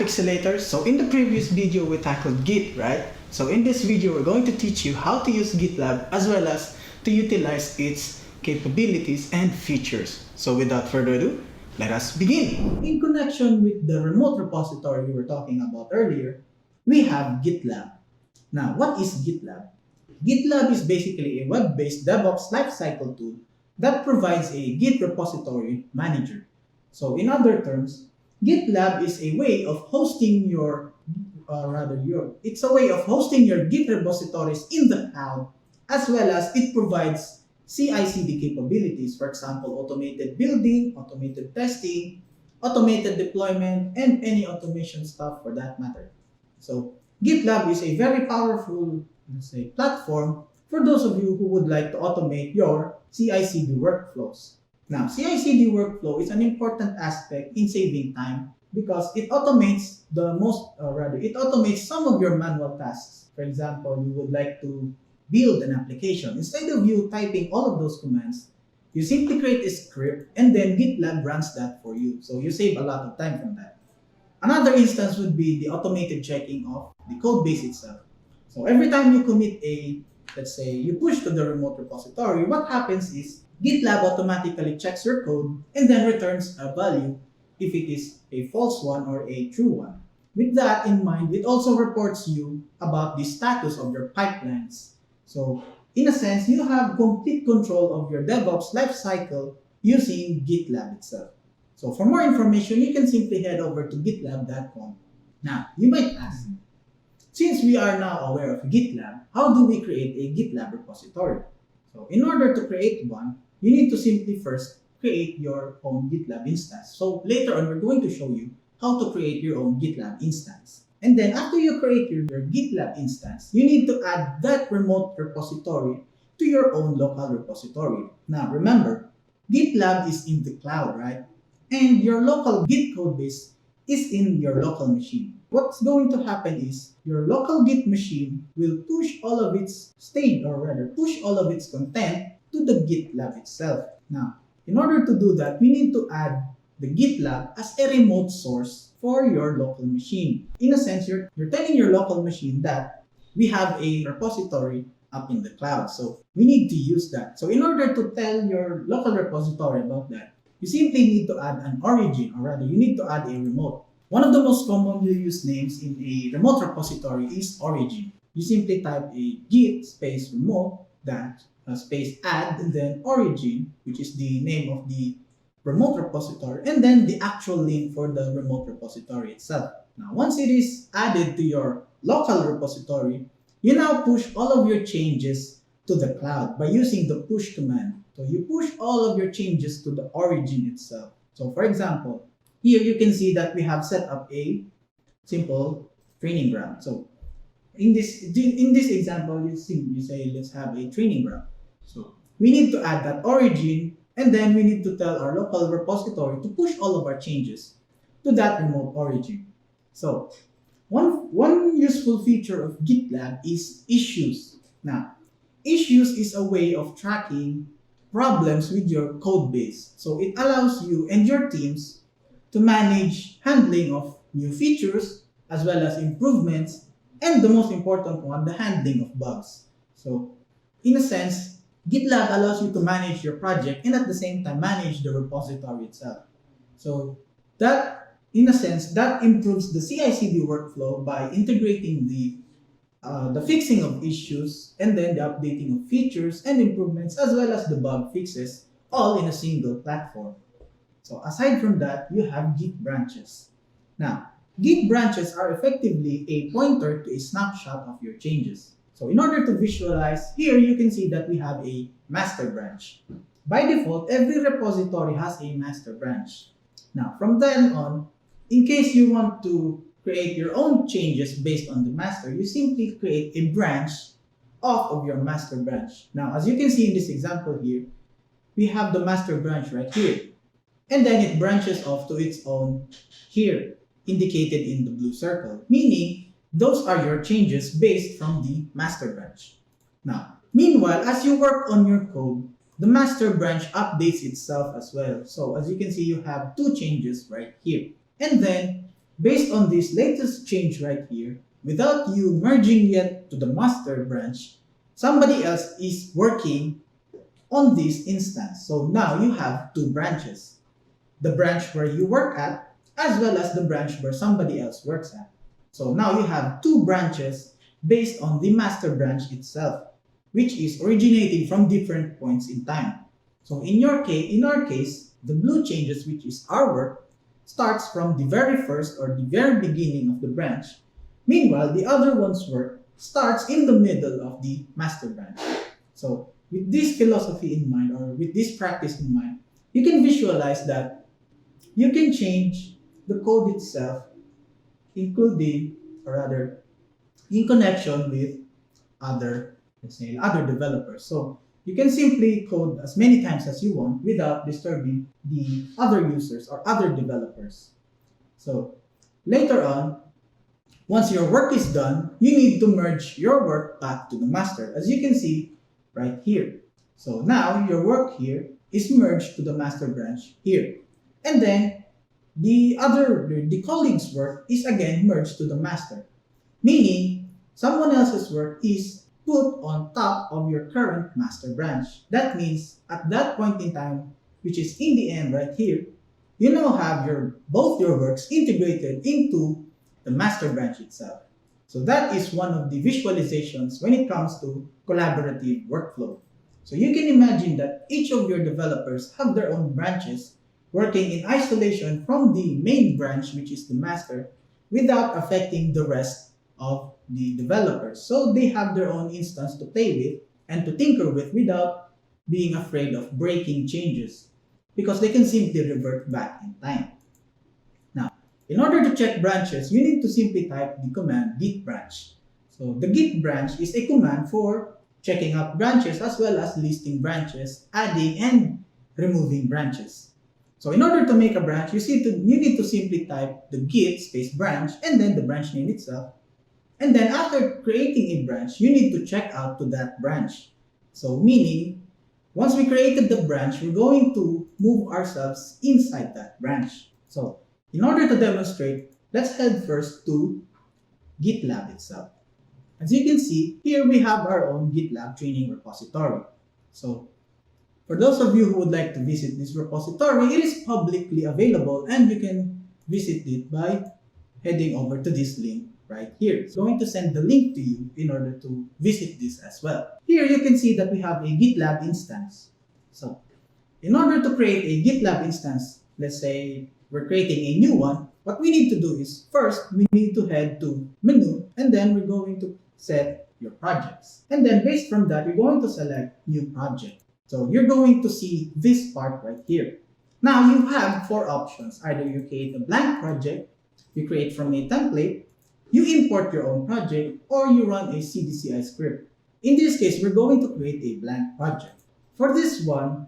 Pixelators. So in the previous video we tackled Git, right? So in this video we're going to teach you how to use GitLab as well as to utilize its capabilities and features. So without further ado, let us begin. In connection with the remote repository we were talking about earlier, we have GitLab. Now, what is GitLab? GitLab is basically a web-based DevOps lifecycle tool that provides a Git repository manager. So in other terms, GitLab is a way of hosting it's a way of hosting your Git repositories in the cloud, as well as it provides CI/CD capabilities, for example, automated building, automated testing, automated deployment, and any automation stuff for that matter. So GitLab is a very powerful, platform for those of you who would like to automate your CI/CD workflows. Now, CI/CD workflow is an important aspect in saving time because it automates some of your manual tasks. For example, you would like to build an application. Instead of you typing all of those commands, you simply create a script and then GitLab runs that for you. So you save a lot of time from that. Another instance would be the automated checking of the code base itself. So every time you commit you push to the remote repository, what happens is GitLab automatically checks your code and then returns a value if it is a false one or a true one. With that in mind, it also reports you about the status of your pipelines. So in a sense, you have complete control of your DevOps lifecycle using GitLab itself. So for more information, you can simply head over to gitlab.com. Now, you might ask, since we are now aware of GitLab, how do we create a GitLab repository? So in order to create one, you need to simply first create your own GitLab instance. So later on, we're going to show you how to create your own GitLab instance. And then after you create your GitLab instance, you need to add that remote repository to your own local repository. Now remember, GitLab is in the cloud, right? And your local Git codebase is in your local machine. What's going to happen is your local Git machine will push all of its content to the GitLab itself. Now, in order to do that, we need to add the GitLab as a remote source for your local machine. In a sense, you're telling your local machine that we have a repository up in the cloud. So we need to use that. So in order to tell your local repository about that, you simply need to add an origin, or rather, you need to add a remote. One of the most commonly used names in a remote repository is origin. You simply type a git space remote space add and then origin, which is the name of the remote repository, and then the actual link for the remote repository itself. Now, once it is added to your local repository, you now push all of your changes to the cloud by using the push command. So you push all of your changes to the origin itself. So for example, here you can see that we have set up a simple training ground. So in this example, you say let's have a training ground. So we need to add that origin, and then we need to tell our local repository to push all of our changes to that remote origin. So one useful feature of GitLab is issues. Now, issues is a way of tracking problems with your code base. So it allows you and your teams to manage handling of new features as well as improvements, and the most important one, the handling of bugs. So in a sense, GitLab allows you to manage your project and at the same time manage the repository itself. So that, in a sense, that improves the CI/CD workflow by integrating the fixing of issues and then the updating of features and improvements as well as the bug fixes all in a single platform. So aside from that, you have Git branches. Now, Git branches are effectively a pointer to a snapshot of your changes. So in order to visualize, here you can see that we have a master branch. By default, every repository has a master branch. Now, from then on, in case you want to create your own changes based on the master, you simply create a branch off of your master branch. Now, as you can see in this example here, we have the master branch right here. And then it branches off to its own here, indicated in the blue circle, meaning those are your changes based from the master branch. Now, meanwhile, as you work on your code, the master branch updates itself as well. So as you can see, you have two changes right here. And then based on this latest change right here, without you merging yet to the master branch, somebody else is working on this instance. So now you have two branches. The branch where you work at, as well as the branch where somebody else works at. So now you have two branches based on the master branch itself, which is originating from different points in time. So in our case, the blue changes, which is our work, starts from the very first or the very beginning of the branch. Meanwhile, the other one's work starts in the middle of the master branch. So with this philosophy in mind, or with this practice in mind, you can visualize that you can change the code itself, including, or rather, in connection with other, let's say, other developers. So you can simply code as many times as you want without disturbing the other users or other developers. So later on, once your work is done, you need to merge your work back to the master, as you can see right here. So now your work here is merged to the master branch here. And then the colleague's work is again merged to the master, meaning someone else's work is put on top of your current master branch. That means at that point in time, which is in the end right here, you now have both your works integrated into the master branch itself. So that is one of the visualizations when it comes to collaborative workflow. So you can imagine that each of your developers have their own branches working in isolation from the main branch, which is the master, without affecting the rest of the developers. So they have their own instance to play with and to tinker with without being afraid of breaking changes, because they can simply revert back in time. Now, in order to check branches, you need to simply type the command git branch. So the git branch is a command for checking out branches as well as listing branches, adding and removing branches. So in order to make a branch, you need to simply type the git space branch and then the branch name itself. And then after creating a branch, you need to check out to that branch. So meaning, once we created the branch, we're going to move ourselves inside that branch. So in order to demonstrate, let's head first to GitLab itself. As you can see, here we have our own GitLab training repository. So for those of you who would like to visit this repository, it is publicly available and you can visit it by heading over to this link right here. It's going to send the link to you in order to visit this as well. Here you can see that we have a GitLab instance. So in order to create a GitLab instance, let's say we're creating a new one, what we need to do is first we need to head to menu and then we're going to set your projects. And then based from that, you're going to select new project. So you're going to see this part right here. Now you have four options. Either you create a blank project, you create from a template, you import your own project, or you run a CDCI script. In this case, we're going to create a blank project. For this one,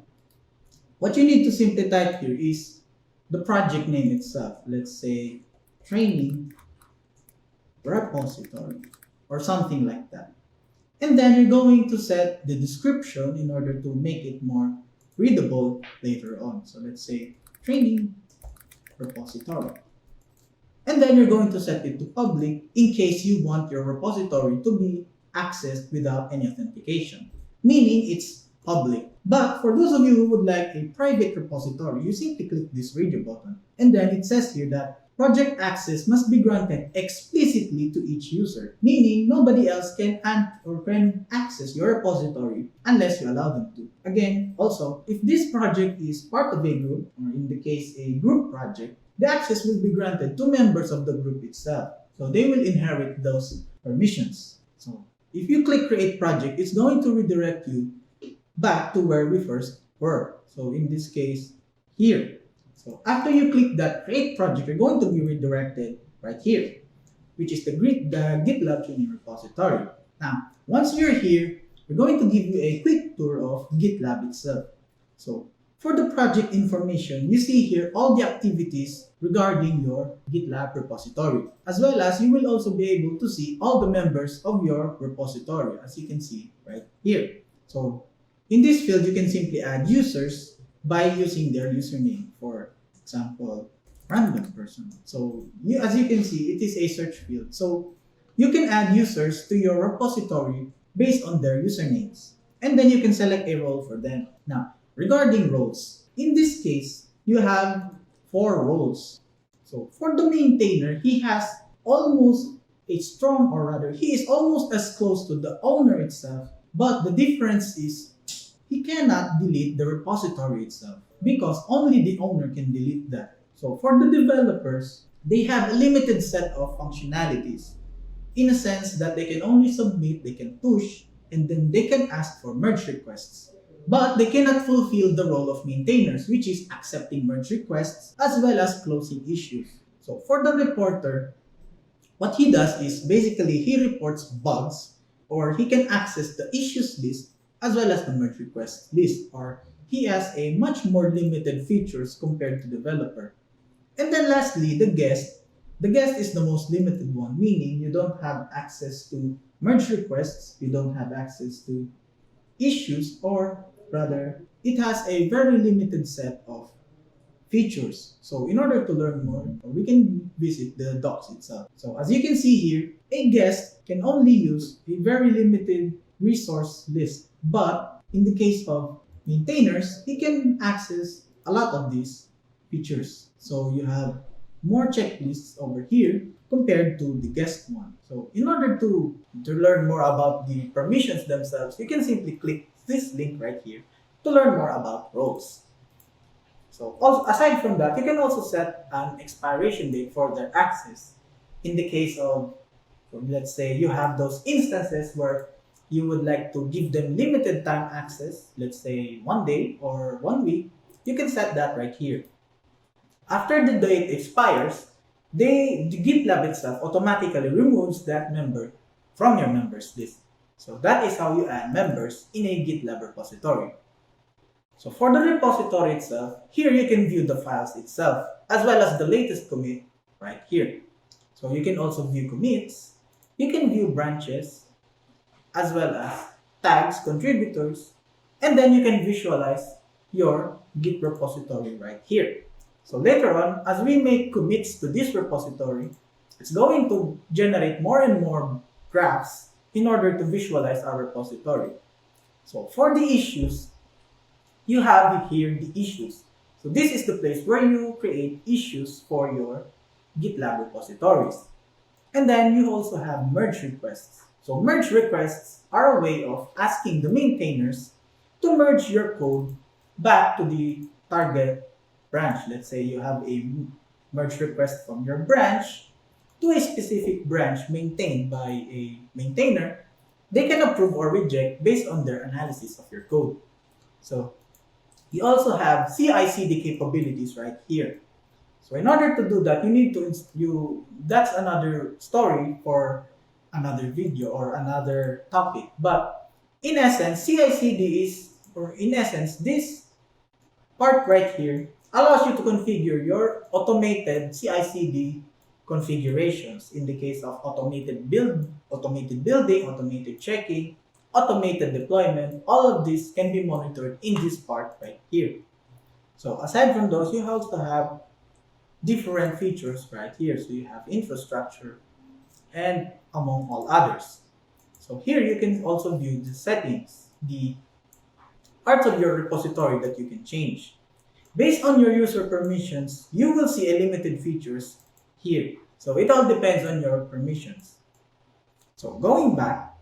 what you need to simply type here is the project name itself. Let's say training repository or something like that. And then you're going to set the description in order to make it more readable later on. So let's say training repository. And then you're going to set it to public in case you want your repository to be accessed without any authentication, meaning it's public. But for those of you who would like a private repository, you simply click this radio button. And then it says here that project access must be granted explicitly to each user, meaning nobody else can access your repository unless you allow them to. Again, also, if this project is part of a group, or in the case a group project, the access will be granted to members of the group itself. So they will inherit those permissions. So if you click create project, it's going to redirect you back to where we first were. So in this case, here. So after you click that create project, you're going to be redirected right here, which is the GitLab training repository. Now, once you're here, we're going to give you a quick tour of GitLab itself. So for the project information, you see here all the activities regarding your GitLab repository, as well as you will also be able to see all the members of your repository, as you can see right here. So in this field, you can simply add users by using their username. For example, random person. So as you can see, it is a search field. So you can add users to your repository based on their usernames. And then you can select a role for them. Now, regarding roles, in this case, you have 4 roles. So for the maintainer, he has almost a strong, or rather, he is almost as close to the owner itself. But the difference is he cannot delete the repository itself because only the owner can delete that. So for the developers, they have a limited set of functionalities in a sense that they can only submit, they can push, and then they can ask for merge requests. But they cannot fulfill the role of maintainers, which is accepting merge requests as well as closing issues. So for the reporter, what he does is basically he reports bugs, or he can access the issues list as well as the merge request list, or he has a much more limited features compared to developer. And then lastly, the guest. The guest is the most limited one, meaning you don't have access to merge requests, you don't have access to issues, or rather, it has a very limited set of features. So in order to learn more, we can visit the docs itself. So as you can see here, a guest can only use a very limited resource list. But in the case of maintainers, he can access a lot of these features. So you have more checklists over here compared to the guest one. So in order to learn more about the permissions themselves, you can simply click this link right here to learn more about roles. So also, aside from that, you can also set an expiration date for their access. In the case of, let's say you have those instances where you would like to give them limited time access, let's say 1 day or 1 week, you can set that right here. After the date expires, the GitLab itself automatically removes that member from your members list. So that is how you add members in a GitLab repository. So for the repository itself, here you can view the files itself, as well as the latest commit right here. So you can also view commits, you can view branches, as well as tags, contributors, and then you can visualize your Git repository right here. So later on, as we make commits to this repository, it's going to generate more and more graphs in order to visualize our repository. So for the issues, you have here the issues. So this is the place where you create issues for your GitLab repositories. And then you also have merge requests. So merge requests are a way of asking the maintainers to merge your code back to the target branch. Let's say you have a merge request from your branch to a specific branch maintained by a maintainer. They can approve or reject based on their analysis of your code. So you also have CI/CD capabilities right here. So in order to do that, you need to that's another story for another video or another topic. But in essence, CI/CD is, or in essence, this part right here allows you to configure your automated CI/CD configurations in the case of automated building, automated checking, automated deployment. All of this can be monitored in this part right here. So aside from those, you also have different features right here. So you have infrastructure and among all others. So here you can also view the settings, the parts of your repository that you can change. Based on your user permissions, you will see a limited features here. So it all depends on your permissions. So going back,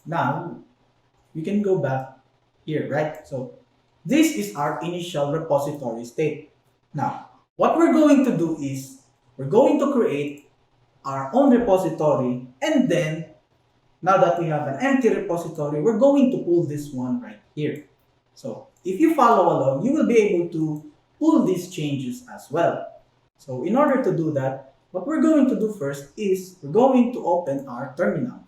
now we can go back here, right? So this is our initial repository state. Now, what we're going to do is we're going to create our own repository, and then now that we have an empty repository, we're going to pull this one right here. So if you follow along, you will be able to pull these changes as well. So in order to do that, what we're going to do first is we're going to open our terminal.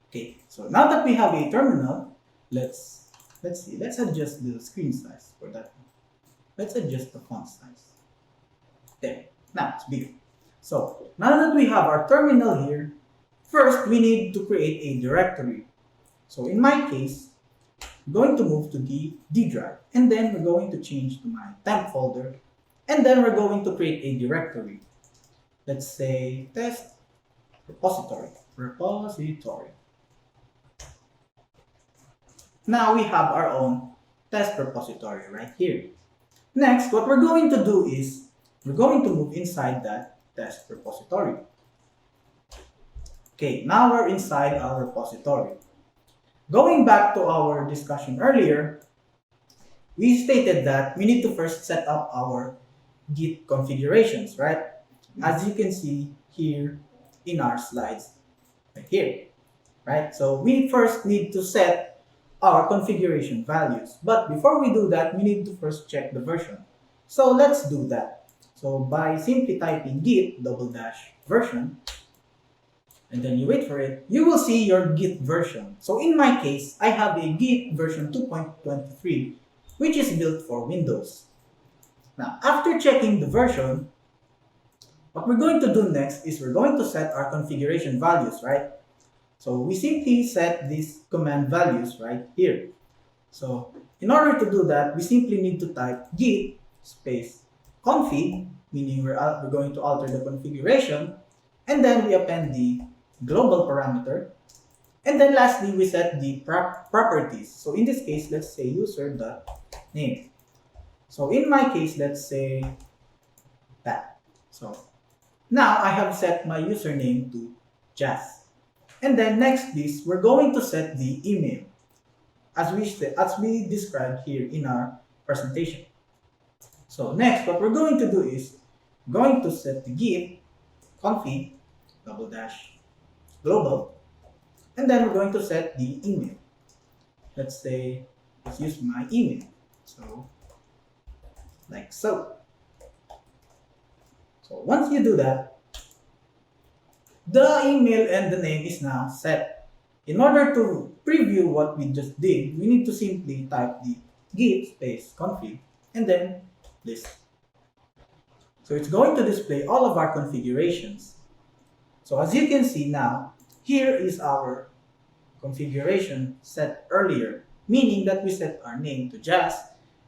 Okay, so now that we have a terminal, let's see, let's adjust the screen size for that. Let's adjust the font size. There, now it's bigger. So now that we have our terminal here, first we need to create a directory. So in my case, I'm going to move to the D drive, and then we're going to change to my temp folder, And then we're going to create a directory. Let's say test repository. Now we have our own test repository right here. Next, what we're going to do is we're going to move inside that test repository. Okay, now we're inside our repository. Going back to our discussion earlier, we stated that we need to first set up our Git configurations, right? As you can see here in our slides, right here, right? So we first need to set our configuration values. But before we do that, we need to first check the version. So let's do that. So by simply typing git --version, and then you wait for it, you will see your Git version. So in my case, I have a Git version 2.23, which is built for Windows. Now, after checking the version, what we're going to do next is we're going to set our configuration values, right? So we simply set these command values right here. So in order to do that, we simply need to type git space config, meaning we're going to alter the configuration, and then we append the global parameter, and then lastly we set the properties. So in this case, let's say user.name. So in my case, let's say that. So now I have set my username to Jazz. And then next this, we're going to set the email as we described here in our presentation. So next, what we're going to do is going to set the git config --global, and then we're going to set the email. Let's say, let's use my email. So like so. So once you do that, the email and the name is now set. In order to preview what we just did, we need to simply type the git space config and then list. So it's going to display all of our configurations. So as you can see now, here is our configuration set earlier, meaning that we set our name to Jazz,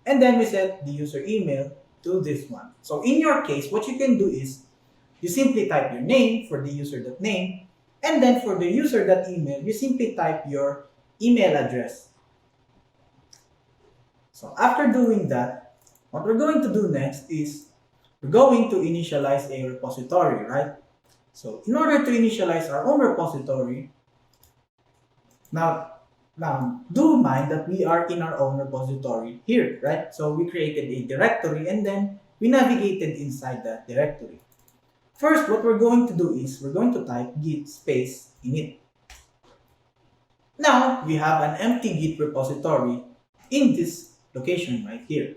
and then we set the user email to this one. So in your case, what you can do is you simply type your name for the user.name, and then for the user.email, you simply type your email address. So after doing that, what we're going to do next is we're going to initialize a repository, right? So in order to initialize our own repository, now do mind that we are in our own repository here, right? So we created a directory and then we navigated inside that directory. First, what we're going to do is we're going to type git space init. Now we have an empty Git repository in this location right here.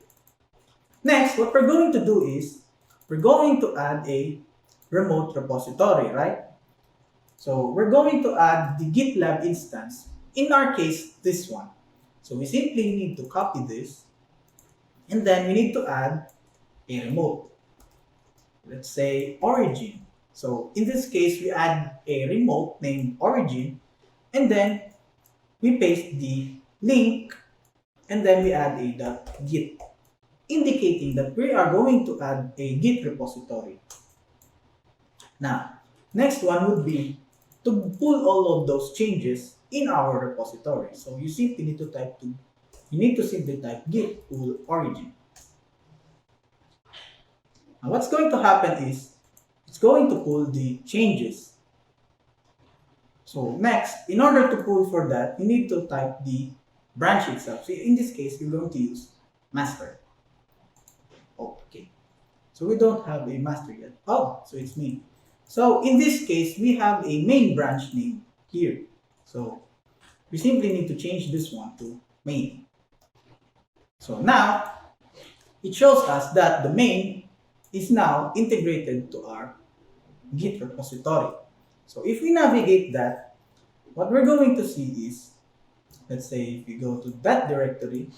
Next, what we're going to do is we're going to add a remote repository, right? So we're going to add the GitLab instance. In our case, this one. So we simply need to copy this, and then we need to add a remote. Let's say origin. So in this case, we add a remote named origin, and then we paste the link, and then we add a .git, indicating that we are going to add a Git repository. Now, next one would be to pull all of those changes in our repository. So you simply need to simply type git pull origin. Now what's going to happen is it's going to pull the changes. So next, in order to pull for that, you need to type the branch itself. So in this case, you're going to use master. Okay. So we don't have a master yet. Oh, so it's me. So in this case, we have a main branch name here. So we simply need to change this one to main. So now, it shows us that the main is now integrated to our Git repository. So if we navigate that, what we're going to see is, let's say if we go to that directory,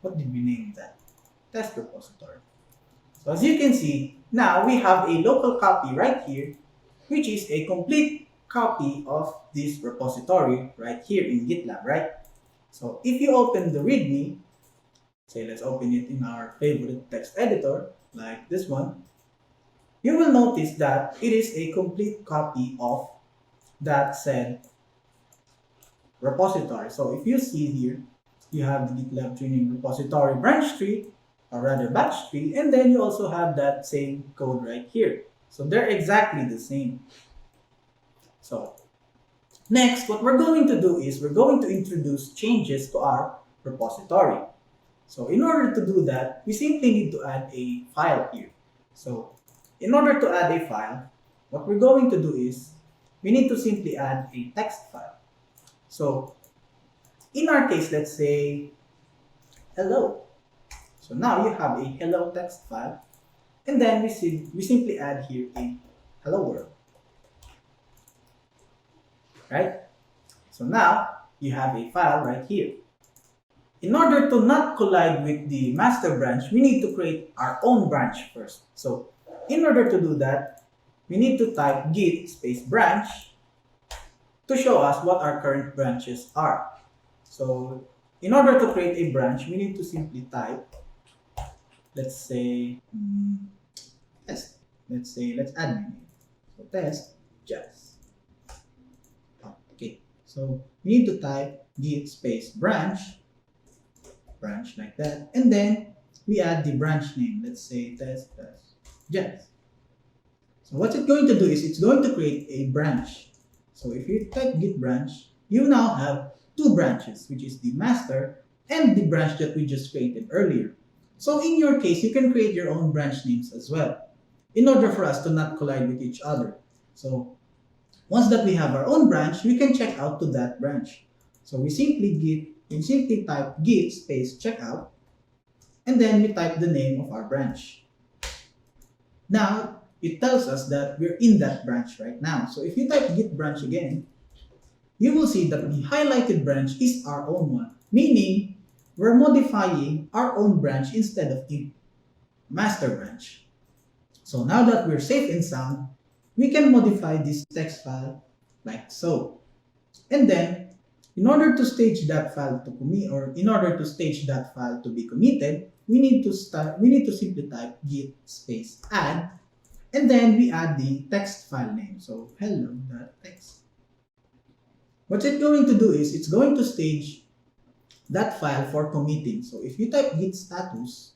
what did we name that? Test repository. So as you can see, now we have a local copy right here, which is a complete copy of this repository right here in GitLab, right? So if you open the README, Say let's open it in our favorite text editor, like this one, you will notice that it is a complete copy of that said repository. So if you see here, you have the GitLab training repository branch tree, or rather batch tree, and then you also have that same code right here. So they're exactly the same. So next, what we're going to do is we're going to introduce changes to our repository. So in order to do that, we simply need to add a file here. So in order to add a file, what we're going to do is we need to simply add a text file. So in our case, let's say hello. So now you have a hello text file, and then we simply add here a hello world. Right? So now you have a file right here. In order to not collide with the master branch, we need to create our own branch first. So in order to do that, we need to type git space branch to show us what our current branches are. So in order to create a branch, we need to simply type, let's say test. Let's add my name. So test just. Okay. So we need to type git space branch like that, and then we add the branch name. Let's say test just. So what it's going to do is it's going to create a branch. So if you type git branch, you now have two branches, which is the master and the branch that we just created earlier. So in your case, you can create your own branch names as well, in order for us to not collide with each other. So once that we have our own branch, we can check out to that branch. So we simply type git space checkout, and then we type the name of our branch. Now it tells us that we're in that branch right now. So if you type git branch again, you will see that the highlighted branch is our own one, meaning we're modifying our own branch instead of the master branch. So now that we're safe and sound, we can modify this text file like so. And then, in order to stage that file to commit, or in order to stage that file to be committed, we need to simply type git space add, and then we add the text file name. So hello.txt. What it's going to do is it's going to stage that file for committing. So if you type git status,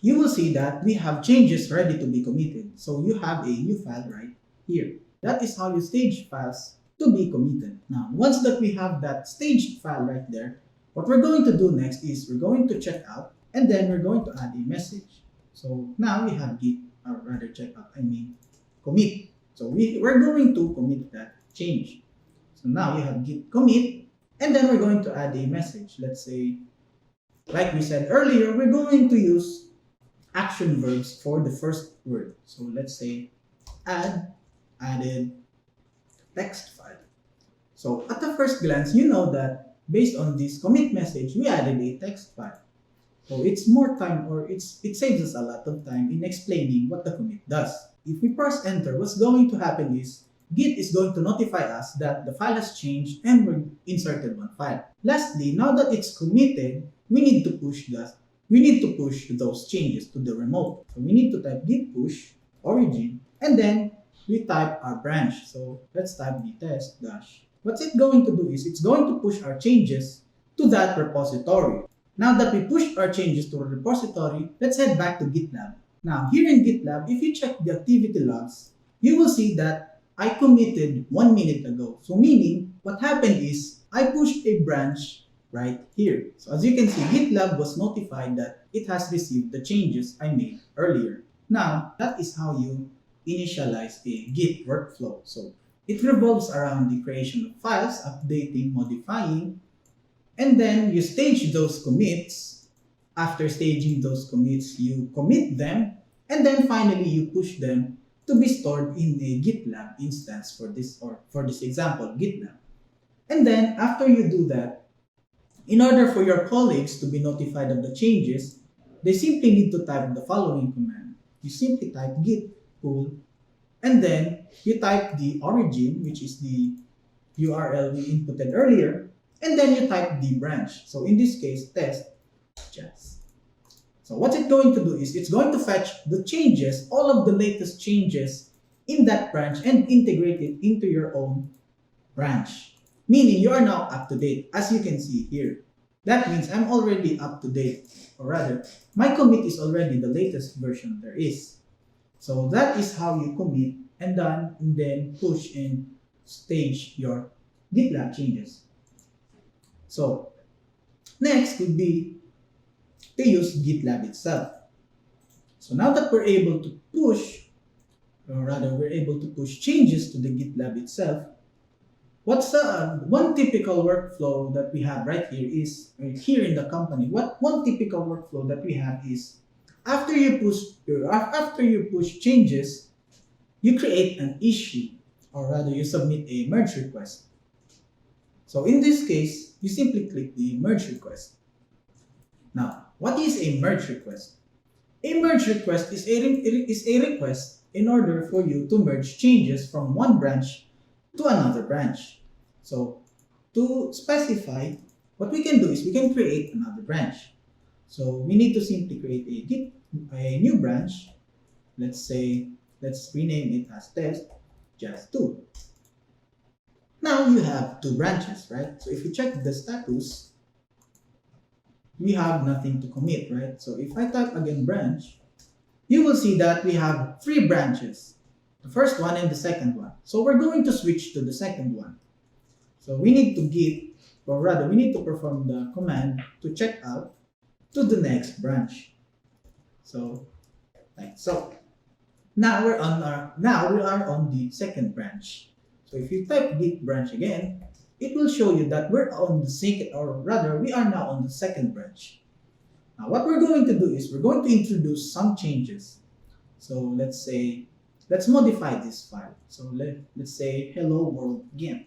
you will see that we have changes ready to be committed. So you have a new file right here. That is how you stage files to be committed. Now, once that we have that staged file right there, what we're going to do next is we're going to check out, and then we're going to add a message. So now we have git, or rather commit. So we're going to commit that change. So now you have git commit, and then we're going to add a message. Let's say, like we said earlier, we're going to use action verbs for the first word. So let's say added text file. So at the first glance, you know that based on this commit message, we added a text file. So it's more time, or it saves us a lot of time in explaining what the commit does. If we press enter, what's going to happen is Git is going to notify us that the file has changed and we inserted one file. Lastly, now that it's committed, we need to push those changes to the remote. So we need to type git push origin, and then we type our branch. So let's type the test dash. What's it going to do is it's going to push our changes to that repository. Now that we pushed our changes to a repository, let's head back to GitLab. Now here in GitLab, if you check the activity logs, you will see that I committed 1 minute ago. So meaning, what happened is I pushed a branch right here. So as you can see, GitLab was notified that it has received the changes I made earlier. Now, that is how you initialize a Git workflow. So it revolves around the creation of files, updating, modifying, and then you stage those commits. After staging those commits, you commit them, and then finally you push them to be stored in a GitLab instance for this example, GitLab. And then after you do that, in order for your colleagues to be notified of the changes, they simply need to type the following command. You simply type git pull, and then you type the origin, which is the URL we inputted earlier, and then you type the branch. So in this case, test jazz. So what it's going to do is it's going to fetch the changes, all of the latest changes in that branch and integrate it into your own branch. Meaning you are now up to date, as you can see here. That means I'm already up to date, or rather, my commit is already the latest version there is. So that is how you commit and then push and stage your GitLab changes. So next would be to use GitLab itself. So now that we're able to push, or rather we're able to push changes to the GitLab itself, what's one typical workflow that we have right here is, here in the company, one typical workflow that we have is, after you push changes, you create an issue, or rather you submit a merge request. So in this case, you simply click the merge request. Now, what is a merge request? A merge request is a request in order for you to merge changes from one branch to another branch. So to specify, what we can do is we can create another branch. So we need to simply create a new branch. Let's rename it as test just 2. Now you have 2 branches, right? So if you check the status, we have nothing to commit, right? So if I type again branch, you will see that we have 3 branches, the first one and the second one. So we're going to switch to the second one. So we need to perform the command to check out to the next branch. So like so. Now we are on the second branch. So if you type git branch again, it will show you that we're on the second, or rather we are now on the second branch. Now what we're going to do is we're going to introduce some changes. So let's modify this file. So let's say hello world again.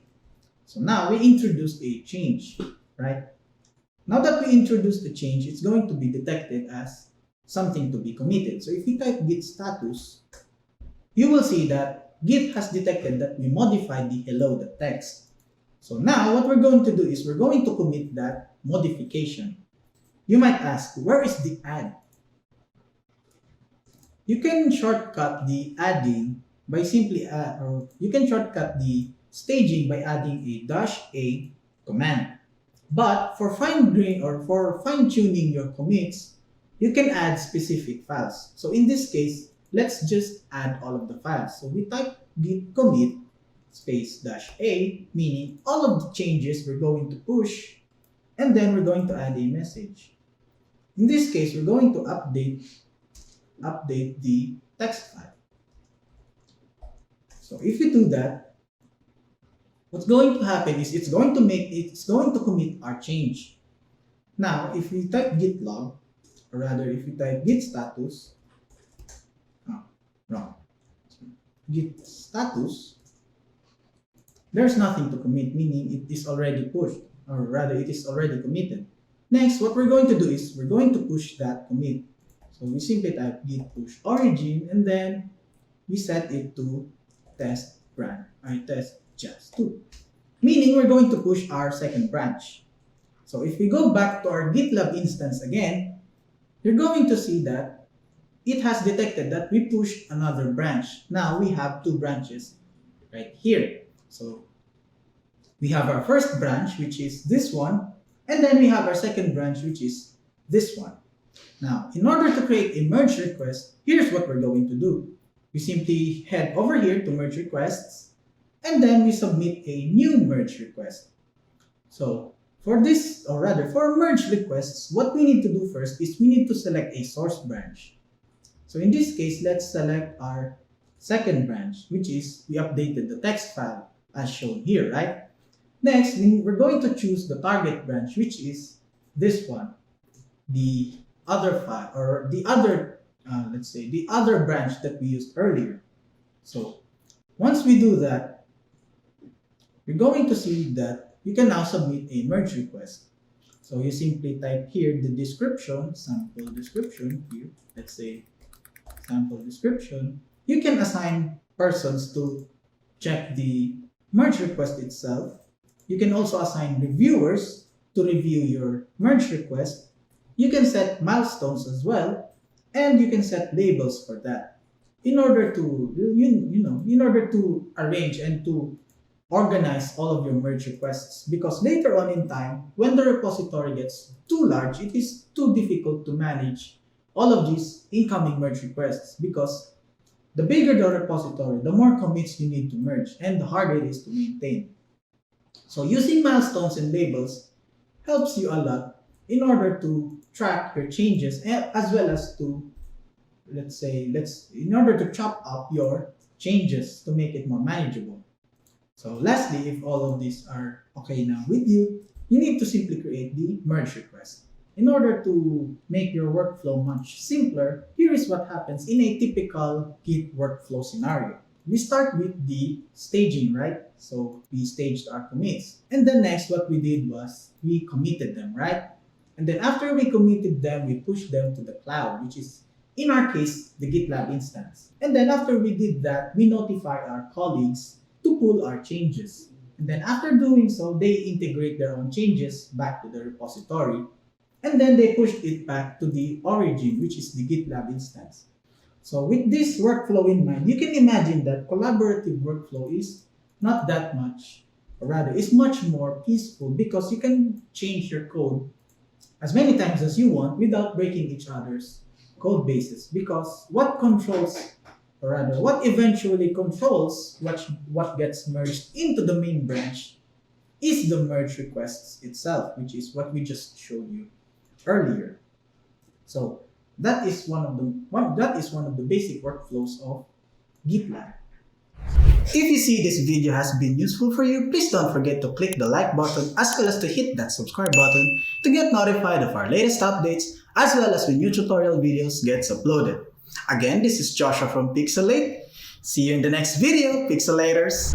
So now we introduced a change, right? Now that we introduced the change, it's going to be detected as something to be committed. So if you type git status, you will see that Git has detected that we modified the hello, the text. So now what we're going to do is we're going to commit that modification. You might ask, where is the add? You can shortcut the adding by you can shortcut the staging by adding a -a command. But for fine-tuning your commits, you can add specific files. So in this case, let's just add all of the files. So we type git commit space -a, meaning all of the changes we're going to push, and then we're going to add a message. In this case, we're going to update the text file. So if you do that, what's going to happen is it's going to commit our change. Now, if we type git log, or rather if we type git status, git status, there's nothing to commit, meaning it is already pushed, or rather it is already committed. Next, what we're going to do is we're going to push that commit. So we simply type git push origin, and then we set it to test just 2, meaning we're going to push our second branch. So if we go back to our GitLab instance again, you're going to see that it has detected that we pushed another branch. Now we have 2 branches right here. So we have our first branch, which is this one, and then we have our second branch, which is this one. Now, in order to create a merge request, here's what we're going to do. We simply head over here to merge requests, and then we submit a new merge request. So for merge requests, what we need to do first is we need to select a source branch. So in this case, let's select our second branch, which is we updated the text file as shown here, right? Next, we're going to choose the target branch, which is this one, the other file, or the other, the other branch that we used earlier. So once we do that, you're going to see that you can now submit a merge request. So you simply type here the description, sample description here, let's say sample description. You can assign persons to check the merge request itself. You can also assign reviewers to review your merge request. You can set milestones as well, and you can set labels for that in order to in order to arrange and to organize all of your merge requests, because later on in time, when the repository gets too large, it is too difficult to manage all of these incoming merge requests, because the bigger the repository, the more commits you need to merge and the harder it is to maintain. So using milestones and labels helps you a lot in order to track your changes, as well as to, in order to chop up your changes to make it more manageable. So lastly, if all of these are okay now with you, you need to simply create the merge request. In order to make your workflow much simpler, here is what happens in a typical Git workflow scenario. We start with the staging, right? So we staged our commits. And then next, what we did was we committed them, right? And then after we committed them, we pushed them to the cloud, which is, in our case, the GitLab instance. And then after we did that, we notify our colleagues to pull our changes. And then after doing so, they integrate their own changes back to the repository. And then they pushed it back to the origin, which is the GitLab instance. So with this workflow in mind, you can imagine that collaborative workflow is not that much, or rather, it's much more peaceful, because you can change your code as many times as you want without breaking each other's code bases. Because what eventually controls what gets merged into the main branch is the merge requests itself, which is what we just showed you earlier. So that is one of the basic workflows of GitLab. If you see this video has been useful for you, please don't forget to click the like button as well as to hit that subscribe button to get notified of our latest updates, as well as when new tutorial videos gets uploaded. Again, this is Joshua from Pixelate. See you in the next video, Pixelators!